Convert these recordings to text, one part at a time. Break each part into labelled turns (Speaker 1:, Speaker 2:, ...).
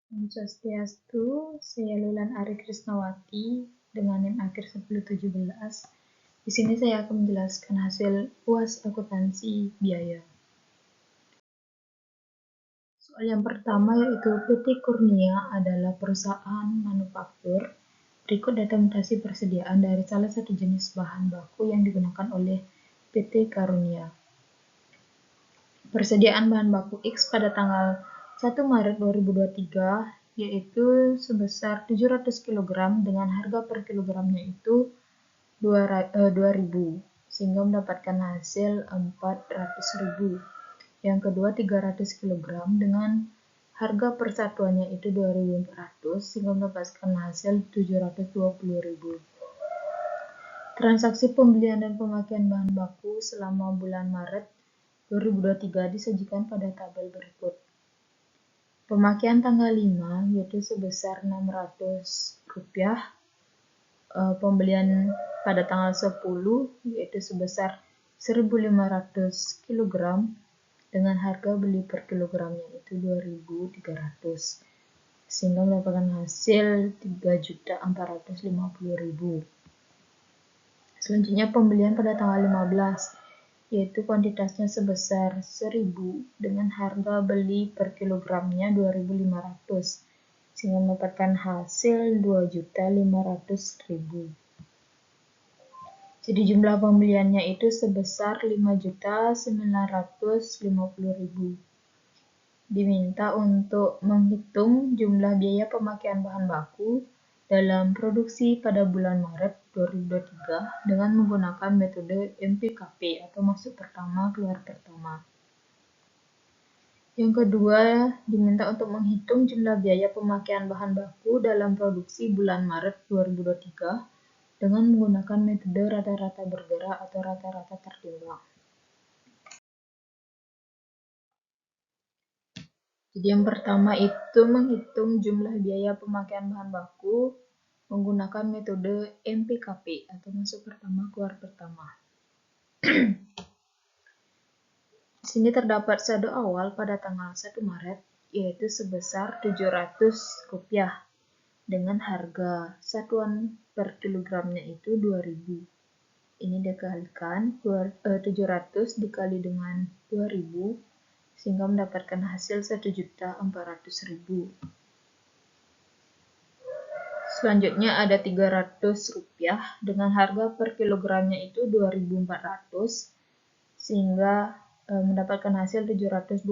Speaker 1: Om Swastiastu, saya Lulan Ari Krisnawati dengan NIM akhir 1017. Di sini saya akan menjelaskan hasil UAS akuntansi biaya. Soal yang pertama yaitu PT Kurnia adalah perusahaan manufaktur. Berikut dokumentasi persediaan dari salah satu jenis bahan baku yang digunakan oleh PT Karunia. Persediaan bahan baku X pada tanggal 1 Maret 2023 yaitu sebesar 700 kg dengan harga per kilogramnya itu 2.000 sehingga mendapatkan hasil 400.000. Yang kedua 300 kg dengan harga persatuannya itu 2.400 sehingga mendapatkan hasil 720.000. Transaksi pembelian dan pemakaian bahan baku selama bulan Maret 2023 disajikan pada tabel berikut. Pemakaian tanggal 5 yaitu sebesar Rp600. Pembelian pada tanggal 10 yaitu sebesar 1.500 kg dengan harga beli per kilogramnya itu 2.300 sehingga mendapatkan hasil 3.450.000. Selanjutnya pembelian pada tanggal 15 yaitu kuantitasnya sebesar 1.000 dengan harga beli per kilogramnya 2.500 sehingga mendapatkan hasil 2.500.000. Jadi jumlah pembeliannya itu sebesar 5.950.000. Diminta untuk menghitung jumlah biaya pemakaian bahan baku dalam produksi pada bulan Maret 2023 dengan menggunakan metode MPKP atau masuk pertama keluar pertama. Yang kedua, diminta untuk menghitung jumlah biaya pemakaian bahan baku dalam produksi bulan Maret 2023 dengan menggunakan metode rata-rata bergerak atau rata-rata tertimbang. Jadi yang pertama itu menghitung jumlah biaya pemakaian bahan baku menggunakan metode MPKP atau masuk pertama keluar pertama. Di sini terdapat saldo awal pada tanggal 1 Maret yaitu sebesar Rp700 dengan harga satuan per kilogramnya itu 2.000. Ini dikalikan 700 dikali dengan 2.000 sehingga mendapatkan hasil 1.400.000. Selanjutnya ada Rp300 dengan harga per kilogramnya itu 2.400 sehingga mendapatkan hasil 720.000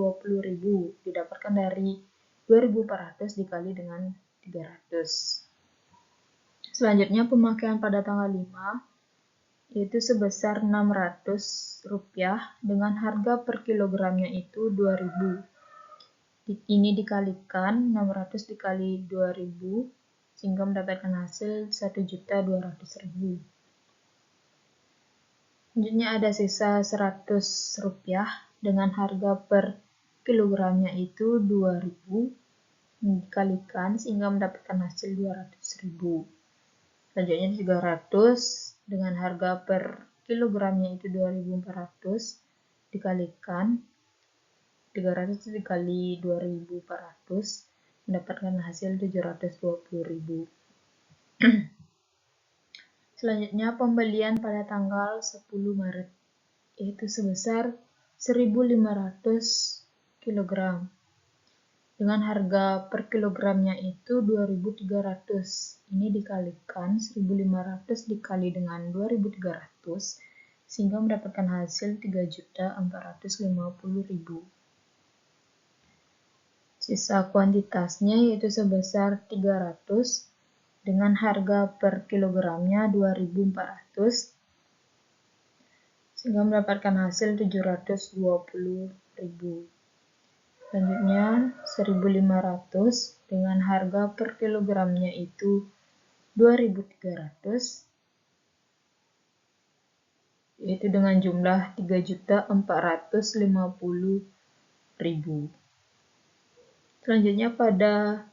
Speaker 1: didapatkan dari 2.400 dikali dengan 300. Selanjutnya pemakaian pada tanggal 5 yaitu sebesar Rp600 dengan harga per kilogramnya itu 2.000. Ini dikalikan 600 dikali 2.000 sehingga mendapatkan hasil 1.200.000. Selanjutnya ada sisa Rp100 dengan harga per kilogramnya itu 2.000 dikalikan sehingga mendapatkan hasil 200.000. Selanjutnya 300 dengan harga per kilogramnya itu 2.400 dikalikan 300 dikali 2.400 mendapatkan hasil 720.000. Selanjutnya pembelian pada tanggal 10 Maret yaitu sebesar 1.500 kg dengan harga per kilogramnya itu 2.300. Ini dikalikan 1.500 dikali dengan 2.300 sehingga mendapatkan hasil 3.450.000. Sisa kuantitasnya yaitu sebesar 300 dengan harga per kilogramnya 2.400 sehingga mendapatkan hasil 720.000. Selanjutnya 1.500 dengan harga per kilogramnya itu 2.300 yaitu dengan jumlah 3.450.000. Selanjutnya pada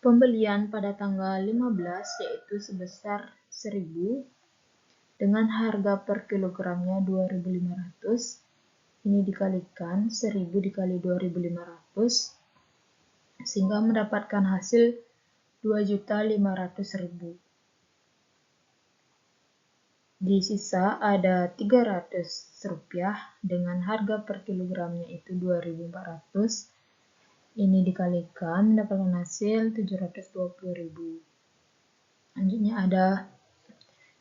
Speaker 1: pembelian pada tanggal 15 yaitu sebesar 1.000 dengan harga per kilogramnya 2.500. Ini dikalikan 1.000 dikali 2.500 sehingga mendapatkan hasil 2.500.000. Di sisa ada Rp300 dengan harga per kilogramnya itu 2.400. Ini dikalikan mendapatkan hasil 720.000. Selanjutnya ada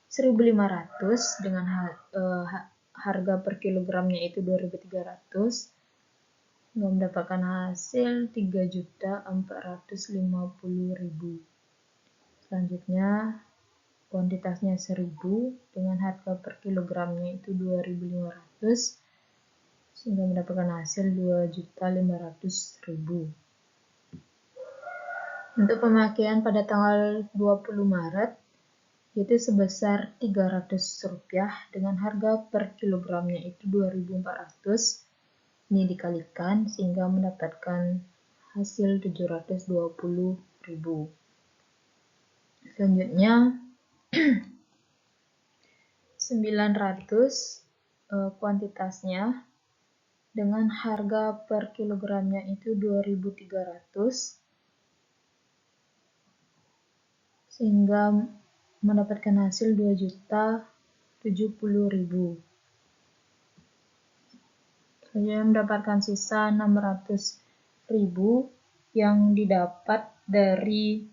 Speaker 1: 1.500 dengan harga per kilogramnya itu 2.300, mendapatkan hasil 3.450.000. Selanjutnya kuantitasnya 1.000 dengan harga per kilogramnya itu 2.500, sehingga mendapatkan hasil 2.500.000. Untuk pemakaian pada tanggal 20 Maret itu sebesar Rp300 dengan harga per kilogramnya itu 2.400. Ini dikalikan sehingga mendapatkan hasil 720.000. Selanjutnya 900 kuantitasnya dengan harga per kilogramnya itu 2.300, sehingga mendapatkan hasil 2.070.000. Selanjutnya mendapatkan sisa 600.000 yang didapat dari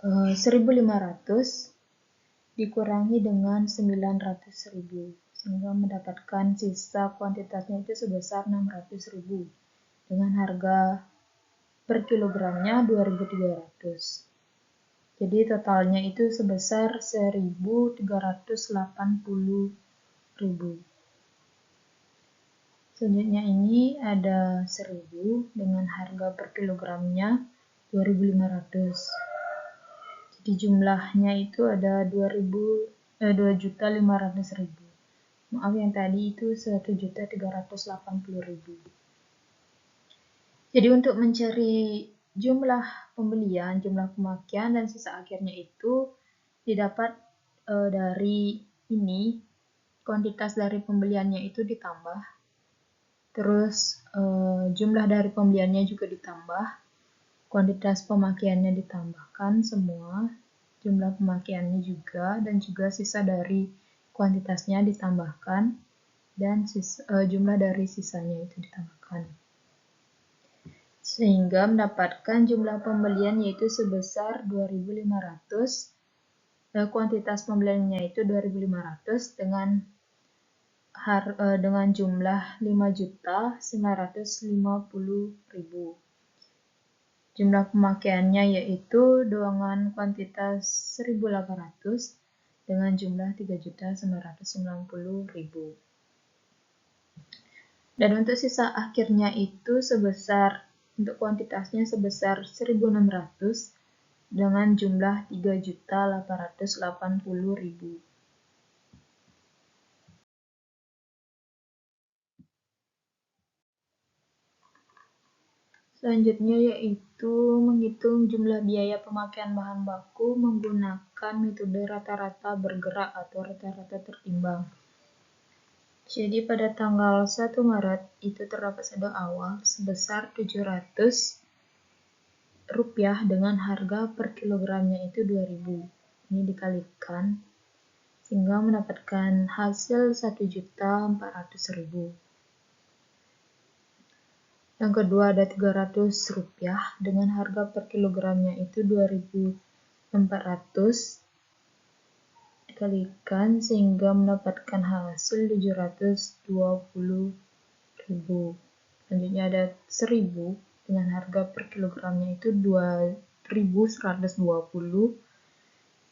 Speaker 1: 1.500 dikurangi dengan 900.000, sehingga mendapatkan sisa kuantitasnya itu sebesar 600.000 dengan harga per kilogramnya 2.300. Jadi totalnya itu sebesar 1.380.000. Selanjutnya ini ada 1.000 dengan harga per kilogramnya 2.500. Jadi jumlahnya itu ada 2.500.000. Maaf, yang tadi itu 1.380.000. Jadi untuk mencari jumlah pembelian, jumlah pemakaian, dan sisa akhirnya itu didapat dari ini, kuantitas dari pembeliannya itu ditambah, terus jumlah dari pembeliannya juga ditambah, kuantitas pemakaiannya ditambahkan semua, jumlah pemakaiannya juga, dan juga sisa dari kuantitasnya ditambahkan, dan jumlah dari sisanya itu ditambahkan. Sehingga mendapatkan jumlah pembelian yaitu sebesar 2.500, kuantitas pembeliannya itu 2.500 dengan jumlah 5.950.000. Jumlah pemakaiannya yaitu dengan kuantitas 1.800 dengan jumlah 3.990.000. Dan untuk sisa akhirnya itu untuk kuantitasnya sebesar 1.600 dengan jumlah 3.880.000. Selanjutnya yaitu menghitung jumlah biaya pemakaian bahan baku menggunakan metode rata-rata bergerak atau rata-rata tertimbang. Jadi pada tanggal 1 Maret itu terdapat saldo awal sebesar Rp700 dengan harga per kilogramnya itu 2.000. Ini dikalikan sehingga mendapatkan hasil 1.400.000. Yang kedua ada Rp300 dengan harga per kilogramnya itu 2.400, dikalikan sehingga mendapatkan hasil 720.000. Selanjutnya ada 1.000 dengan harga per kilogramnya itu 2.120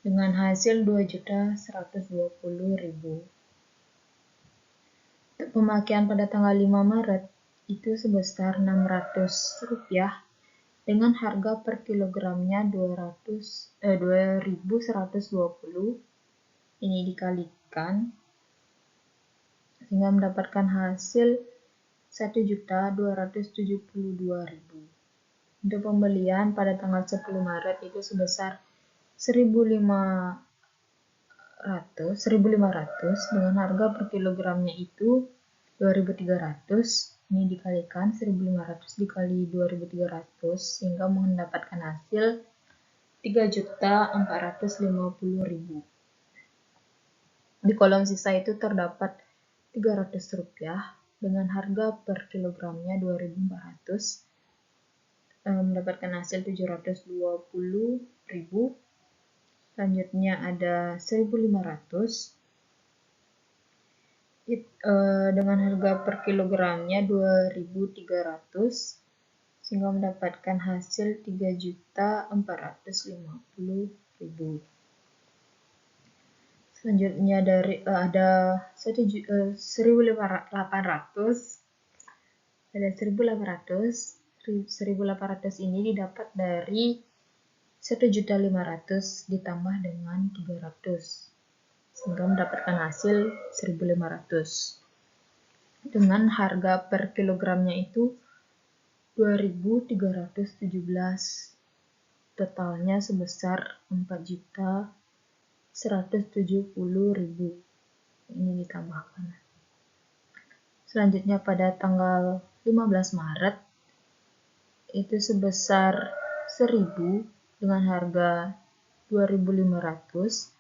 Speaker 1: dengan hasil 2.120.000. Untuk pemakaian pada tanggal 5 Maret itu sebesar Rp600 dengan harga per kilogramnya 2.120. Ini dikalikan sehingga mendapatkan hasil 1.272.000. Untuk pembelian pada tanggal 10 Maret itu sebesar 1.500 dengan harga per kilogramnya itu 2.300. Ini dikalikan 1.500 dikali 2.300 sehingga mendapatkan hasil 3.450.000. Di kolom sisa itu terdapat Rp300 dengan harga per kilogramnya 2.400, mendapatkan hasil 720.000. Selanjutnya ada 1.500 dengan harga per kilogramnya 2.300 sehingga mendapatkan hasil 3.450.000. Selanjutnya ada 1.800, ada 1.800 ini didapat dari 1.500.000 ditambah dengan 300 sehingga mendapatkan hasil 1.500 dengan harga per kilogramnya itu 2.317, totalnya sebesar 4.170.000. Ini ditambahkan. Selanjutnya pada tanggal 15 Maret itu sebesar 1.000 dengan harga 2.500.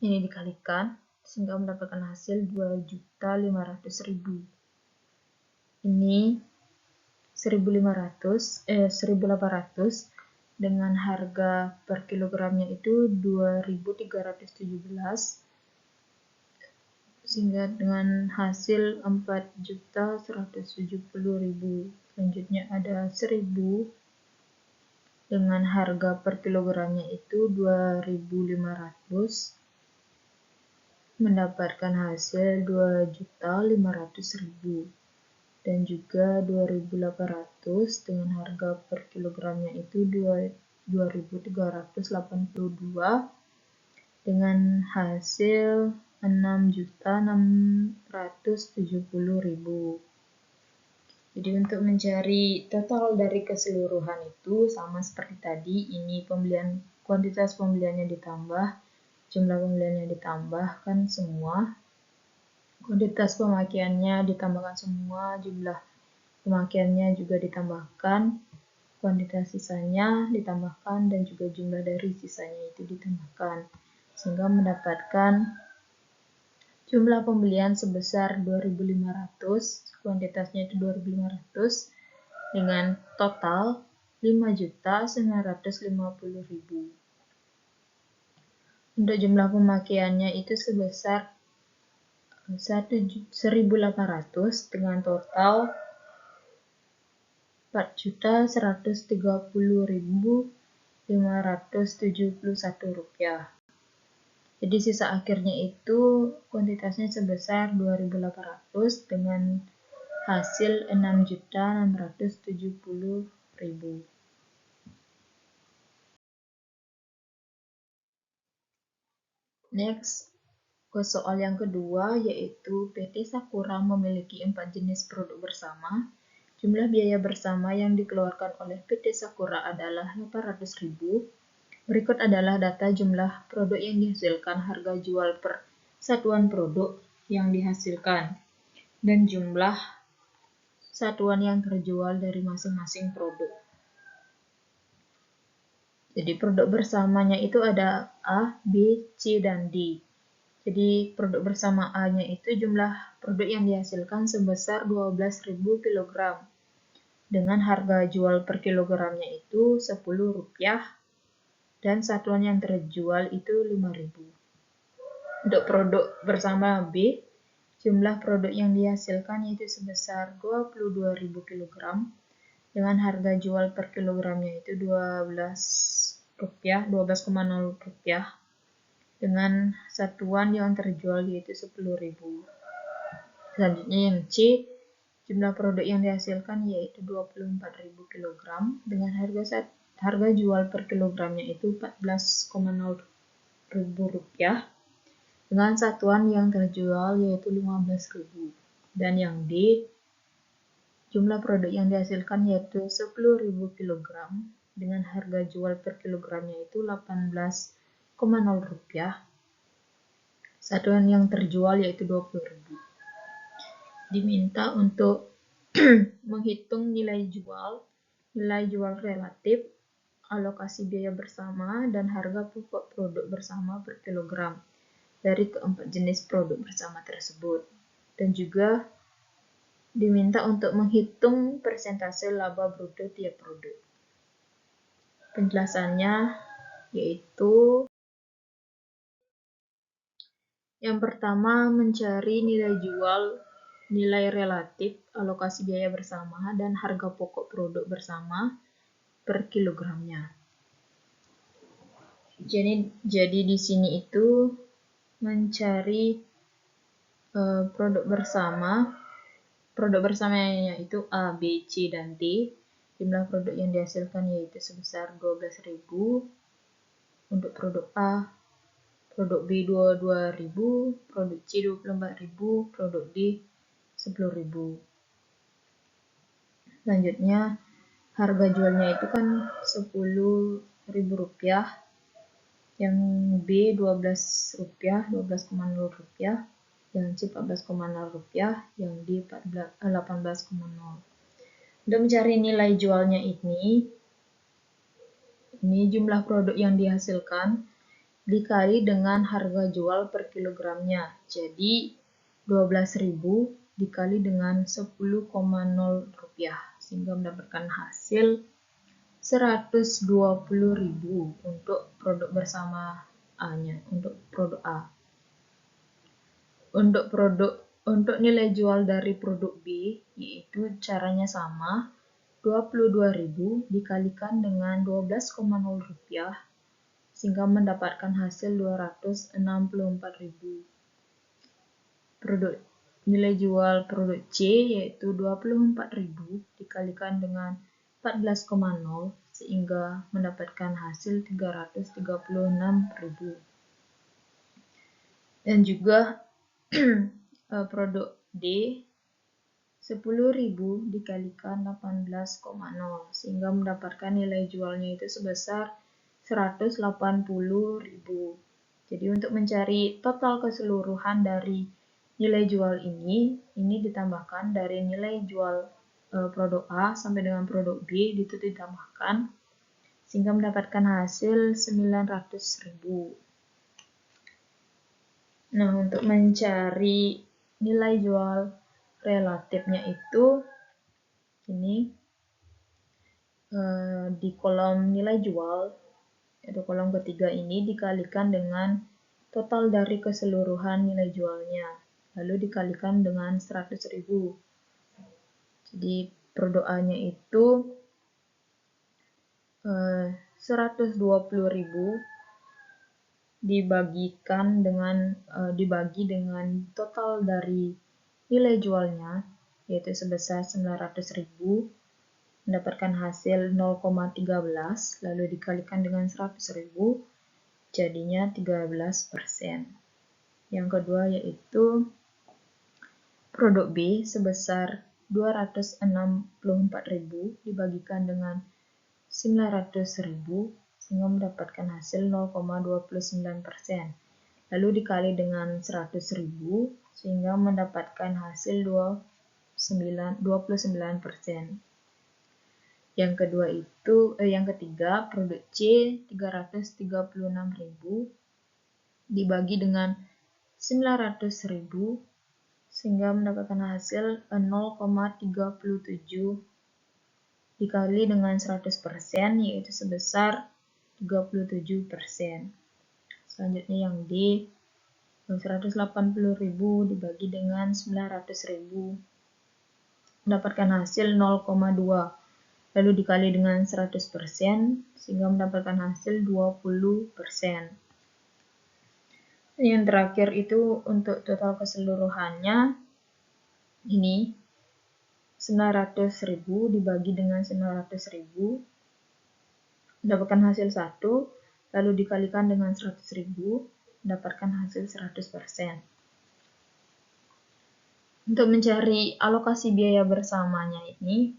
Speaker 1: Ini dikalikan sehingga mendapatkan hasil 2.500.000. Ini 1.800 dengan harga per kilogramnya itu 2.317 sehingga dengan hasil 4.170.000. Selanjutnya ada 1.000 dengan harga per kilogramnya itu 2.500 mendapatkan hasil 2.500.000. Dan juga 2.800 dengan harga per kilogramnya itu 2.382 dengan hasil 6.670.000. Jadi untuk mencari total dari keseluruhan itu sama seperti tadi, ini kuantitas pembeliannya ditambah, jumlah pembeliannya ditambahkan semua, kuantitas pemakaiannya ditambahkan semua, jumlah pemakaiannya juga ditambahkan, kuantitas sisanya ditambahkan, dan juga jumlah dari sisanya itu ditambahkan, sehingga mendapatkan jumlah pembelian sebesar 2.500, kuantitasnya itu 2.500, dengan total 5.950.000. Untuk jumlah pemakaiannya itu sebesar 1.800 dengan total 4.130.571 rupiah. Jadi sisa akhirnya itu kuantitasnya sebesar 2.800 dengan hasil 6.670.000. Next, ke soal yang kedua, yaitu PT Sakura memiliki 4 jenis produk bersama. Jumlah biaya bersama yang dikeluarkan oleh PT Sakura adalah 800.000. Berikut adalah data jumlah produk yang dihasilkan, harga jual per satuan produk yang dihasilkan, dan jumlah satuan yang terjual dari masing-masing produk. Jadi produk bersamanya itu ada A, B, C, dan D. Jadi produk bersama A-nya itu jumlah produk yang dihasilkan sebesar 12.000 kg dengan harga jual per kilogramnya itu Rp10 dan satuan yang terjual itu 5.000. Untuk produk bersama B, jumlah produk yang dihasilkan yaitu sebesar 22.000 kg dengan harga jual per kilogramnya itu Rp12, 12,0 rupiah, dengan satuan yang terjual yaitu 10.000. Selanjutnya yang C, jumlah produk yang dihasilkan yaitu 24.000 kg dengan harga jual per kilogramnya itu 14,0 ribu rupiah, dengan satuan yang terjual yaitu 15.000. Dan yang D, jumlah produk yang dihasilkan yaitu 10.000 kg dengan harga jual per kilogramnya itu 18,0 rupiah. Satuan yang terjual yaitu 20.000. diminta untuk menghitung nilai jual relatif, alokasi biaya bersama, dan harga pokok produk bersama per kilogram dari keempat jenis produk bersama tersebut. Dan juga diminta untuk menghitung persentase laba bruto tiap produk. Penjelasannya yaitu yang pertama, mencari nilai jual, nilai relatif, alokasi biaya bersama, dan harga pokok produk bersama per kilogramnya. Jadi di sini itu mencari produk bersamanya yaitu A, B, C, dan D. Jumlah produk yang dihasilkan yaitu sebesar 12.000 untuk produk A, produk B 22.000, produk C 24.000, produk D 10.000. Selanjutnya harga jualnya itu kan Rp10.000, yang B Rp12, 12,0 rupiah, yang C Rp14,0, yang D 18,0. Untuk mencari nilai jualnya ini jumlah produk yang dihasilkan dikali dengan harga jual per kilogramnya. Jadi 12.000 dikali dengan 10,0 rupiah sehingga mendapatkan hasil 120.000 untuk produk bersama A-nya, untuk produk A. Untuk nilai jual dari produk B, yaitu caranya sama, 22.000 dikalikan dengan 12,0 rupiah sehingga mendapatkan hasil 264.000. Nilai jual produk C yaitu 24.000 dikalikan dengan 14,0 sehingga mendapatkan hasil 336.000. Dan juga produk D 10.000 dikalikan 18,0 sehingga mendapatkan nilai jualnya itu sebesar 180.000. Jadi untuk mencari total keseluruhan dari nilai jual ini ditambahkan dari nilai jual produk A sampai dengan produk B itu ditambahkan sehingga mendapatkan hasil 900.000. Nah, untuk mencari nilai jual relatifnya itu ini di kolom nilai jual, yaitu kolom ketiga ini dikalikan dengan total dari keseluruhan nilai jualnya, lalu dikalikan dengan 100.000. Jadi produk A-nya itu 120.000 dibagi dengan total dari nilai jualnya yaitu sebesar 900.000, mendapatkan hasil 0,13 lalu dikalikan dengan 100.000 jadinya 13%. Yang kedua yaitu produk B sebesar 264.000 dibagikan dengan 900.000 sehingga mendapatkan hasil 0,29%. Lalu dikali dengan 100.000 sehingga mendapatkan hasil 29%. Yang ketiga produk C 336.000 dibagi dengan 900.000 sehingga mendapatkan hasil 0,37 dikali dengan 100% yaitu sebesar 37%. Selanjutnya yang D 180.000 dibagi dengan 900.000 mendapatkan hasil 0,2 lalu dikali dengan 100% sehingga mendapatkan hasil 20%. Yang terakhir itu untuk total keseluruhannya ini 900.000 dibagi dengan 900.000 mendapatkan hasil 1 lalu dikalikan dengan 100.000 mendapatkan hasil 100%. Untuk mencari alokasi biaya bersamanya ini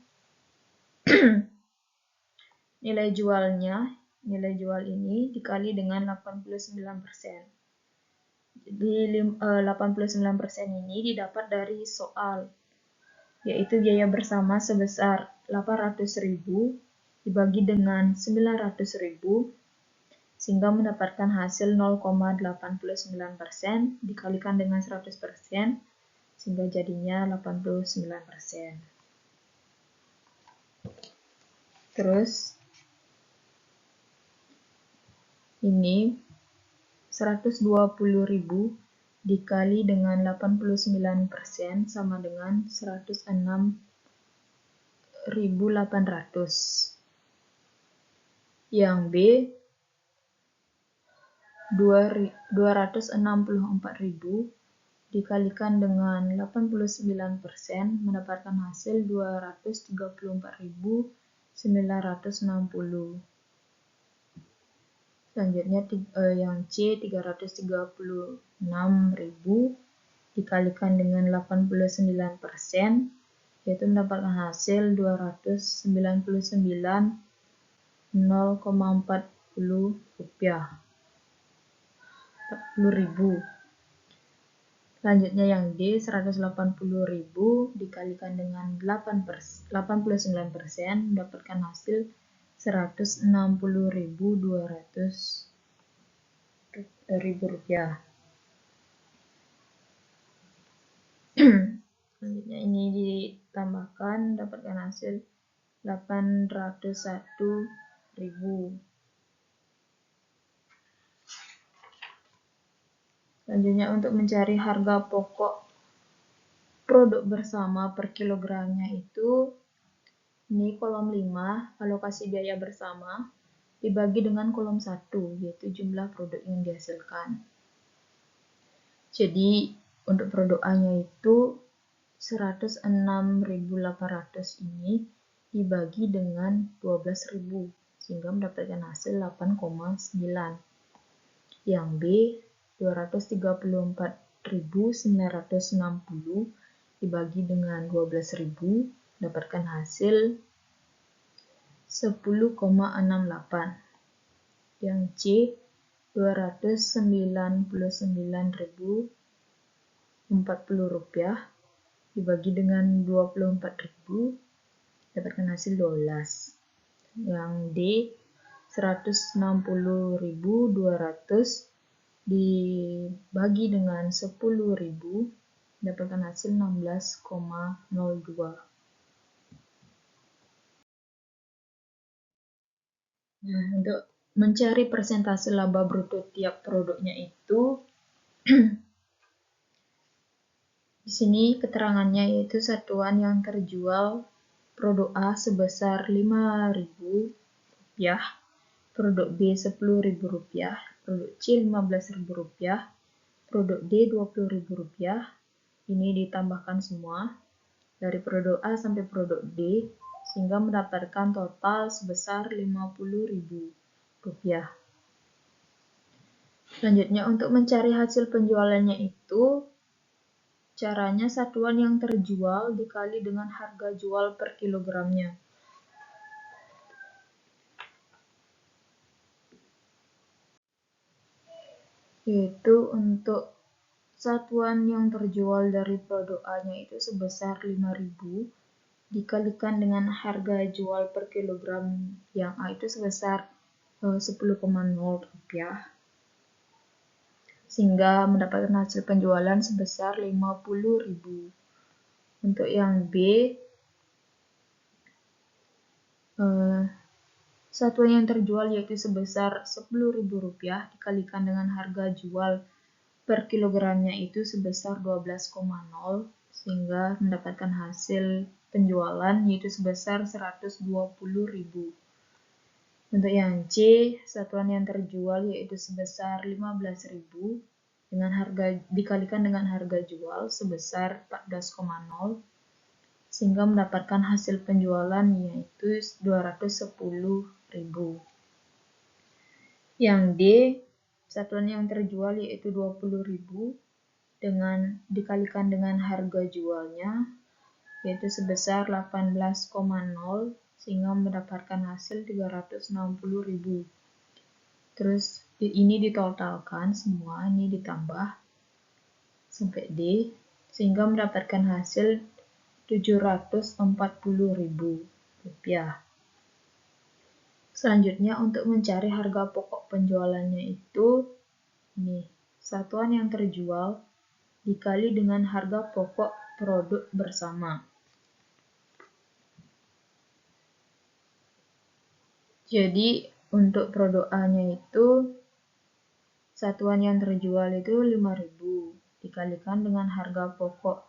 Speaker 1: nilai jual ini dikali dengan 89%. Jadi 89% ini didapat dari soal yaitu biaya bersama sebesar 800.000 dibagi dengan 900.000 sehingga mendapatkan hasil 0,89% dikalikan dengan 100% sehingga jadinya 89%. Terus ini 120.000 dikali dengan 89% sama dengan 106.800. Yang B 264.000 dikalikan dengan 89% mendapatkan hasil 234.960. Selanjutnya yang C 336.000 dikalikan dengan 89% yaitu mendapatkan hasil 299.040 rupiah. 40.000. Selanjutnya yang D 180.000 dikalikan dengan 89% mendapatkan hasil 160.200 rupiah. Selanjutnya ini ditambahkan mendapatkan hasil 801.000. Selanjutnya untuk mencari harga pokok produk bersama per kilogramnya itu ini kolom 5 alokasi biaya bersama dibagi dengan kolom 1 yaitu jumlah produk yang dihasilkan. Jadi untuk produk A-nya itu 106.800 ini dibagi dengan 12.000 sehingga mendapatkan hasil 8,9. Yang B 234.960 dibagi dengan 12.000 mendapatkan hasil 10,68. Yang C 299.040 rupiah dibagi dengan 24.000 dapatkan hasil 12. Yang D 160.200 dibagi dengan 10.000 dapatkan hasil 16,02. Nah, untuk mencari persentase laba bruto tiap produknya itu di sini keterangannya yaitu satuan yang terjual produk A sebesar Rp5.000, produk B Rp10.000, produk C Rp15.000, produk D Rp20.000. Ini ditambahkan semua dari produk A sampai produk D sehingga mendapatkan total sebesar Rp50.000. Selanjutnya untuk mencari hasil penjualannya itu caranya satuan yang terjual dikali dengan harga jual per kilogramnya. Yaitu untuk satuan yang terjual dari produk A-nya itu sebesar Rp5.000 dikalikan dengan harga jual per kilogram yang A itu sebesar Rp10,0 sehingga mendapatkan hasil penjualan sebesar Rp50.000. Untuk yang B satuan yang terjual yaitu sebesar Rp10.000 dikalikan dengan harga jual per kilogramnya itu sebesar 12,0 sehingga mendapatkan hasil penjualan yaitu sebesar Rp120.000. Untuk yang C, satuan yang terjual yaitu sebesar Rp15.000 dengan harga dikalikan dengan harga jual sebesar 14,0 sehingga mendapatkan hasil penjualan yaitu Rp210.000. Yang D, satuan yang terjual yaitu Rp20.000 dengan dikalikan dengan harga jualnya yaitu sebesar 18,0 sehingga mendapatkan hasil Rp360.000. Terus ini ditotalkan semua, ini ditambah sampai D sehingga mendapatkan hasil Rp740.000. Selanjutnya untuk mencari harga pokok penjualannya itu nih, satuan yang terjual dikali dengan harga pokok produk bersama. Jadi untuk produk A-nya itu satuan yang terjual itu 5.000 dikalikan dengan harga pokok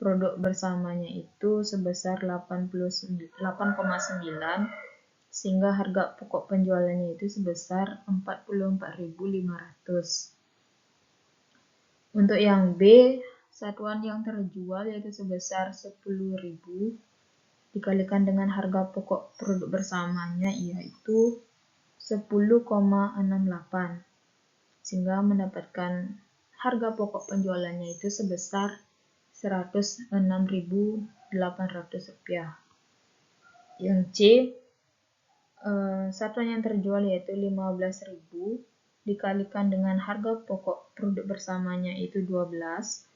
Speaker 1: produk bersamanya itu sebesar 8,9 sehingga harga pokok penjualannya itu sebesar 44.500. Untuk yang B, satuan yang terjual yaitu sebesar 10.000 dikalikan dengan harga pokok produk bersamanya yaitu 10,68 sehingga mendapatkan harga pokok penjualannya itu sebesar Rp106.800. Yang C, satuan yang terjual yaitu 15.000 dikalikan dengan harga pokok produk bersamanya itu 12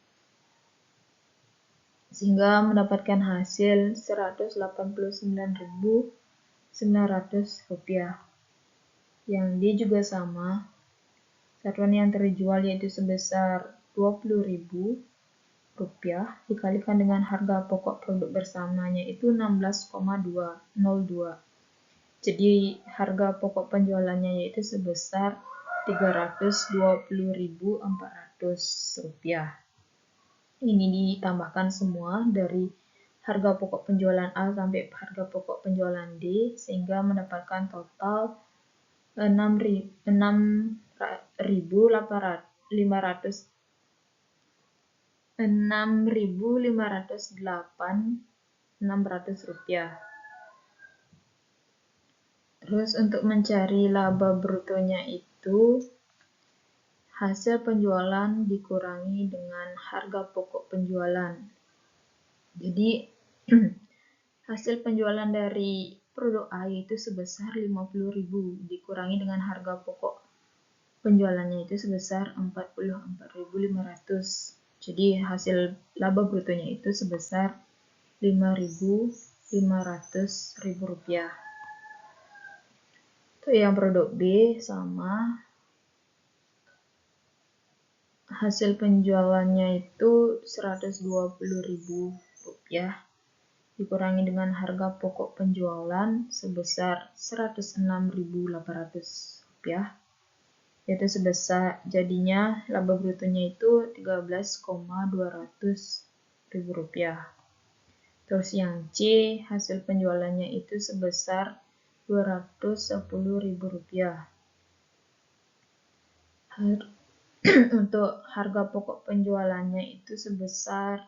Speaker 1: sehingga mendapatkan hasil Rp189.900. Yang D juga sama, satuan yang terjual yaitu sebesar Rp20.000 dikalikan dengan harga pokok produk bersamanya itu 16,202. Jadi harga pokok penjualannya yaitu sebesar Rp320.400. Ini ditambahkan semua dari harga pokok penjualan A sampai harga pokok penjualan D sehingga mendapatkan total 6.508.600 rupiah. Terus untuk mencari laba brutonya itu hasil penjualan dikurangi dengan harga pokok penjualan. Jadi hasil penjualan dari produk A itu sebesar 50.000 dikurangi dengan harga pokok penjualannya itu sebesar 44.500. Jadi hasil laba brutonya itu sebesar Rp5.500.000. Untuk yang produk B sama, hasil penjualannya itu Rp120.000 dikurangi dengan harga pokok penjualan sebesar Rp106.800, yaitu sebesar jadinya laba brutonya itu Rp13.200.000. Terus yang C, hasil penjualannya itu sebesar Rp210.000. Untuk harga pokok penjualannya itu sebesar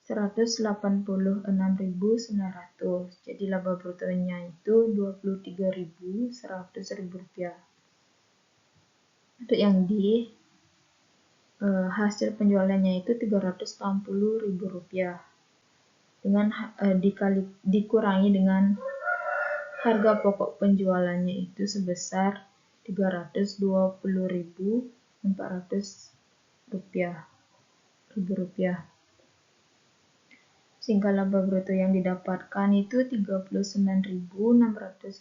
Speaker 1: Rp186.900. Jadi laba brutonya itu Rp23.100.000. Untuk yang D, hasil penjualannya itu Rp380.000 dengan dikurangi dengan harga pokok penjualannya itu sebesar Rp320.400. Sehingga laba bruto yang didapatkan itu Rp39.600.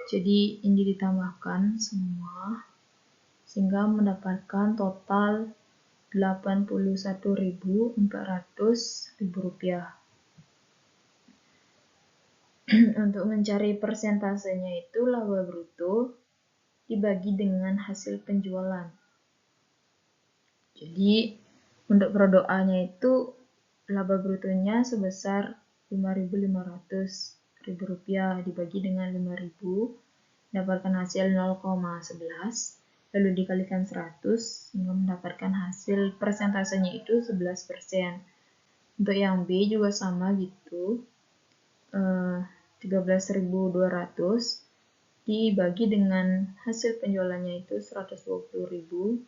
Speaker 1: Jadi ini ditambahkan semua sehingga mendapatkan total Rp81.400. Untuk mencari persentasenya itu laba bruto dibagi dengan hasil penjualan. Jadi untuk produk A-nya itu laba brutonya sebesar Rp5.500.000 dibagi dengan 5.000 dapatkan hasil 0,11 lalu dikalikan 100 sehingga mendapatkan hasil persentasenya itu 11%. Untuk yang B juga sama gitu, 13.200 dibagi dengan hasil penjualannya itu 120.000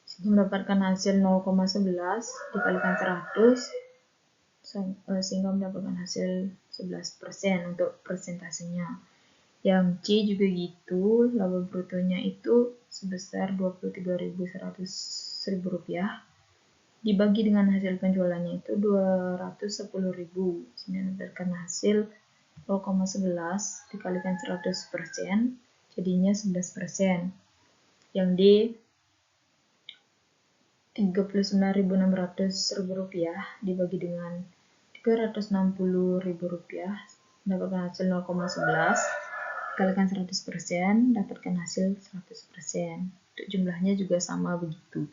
Speaker 1: sehingga mendapatkan hasil 0,11 dikalikan 100 sehingga mendapatkan hasil 11% untuk persentasenya. Yang C juga gitu, laba brutonya itu sebesar Rp23.100.000 dibagi dengan hasil penjualannya itu 210.000, sehingga mendapatkan hasil 0,11 dikalikan 100%, jadinya 11%. Yang D, Rp39.600 dibagi dengan Rp360.000, mendapatkan hasil 0,11 dikalikan 100%, dapatkan hasil 100%. Untuk jumlahnya juga sama begitu.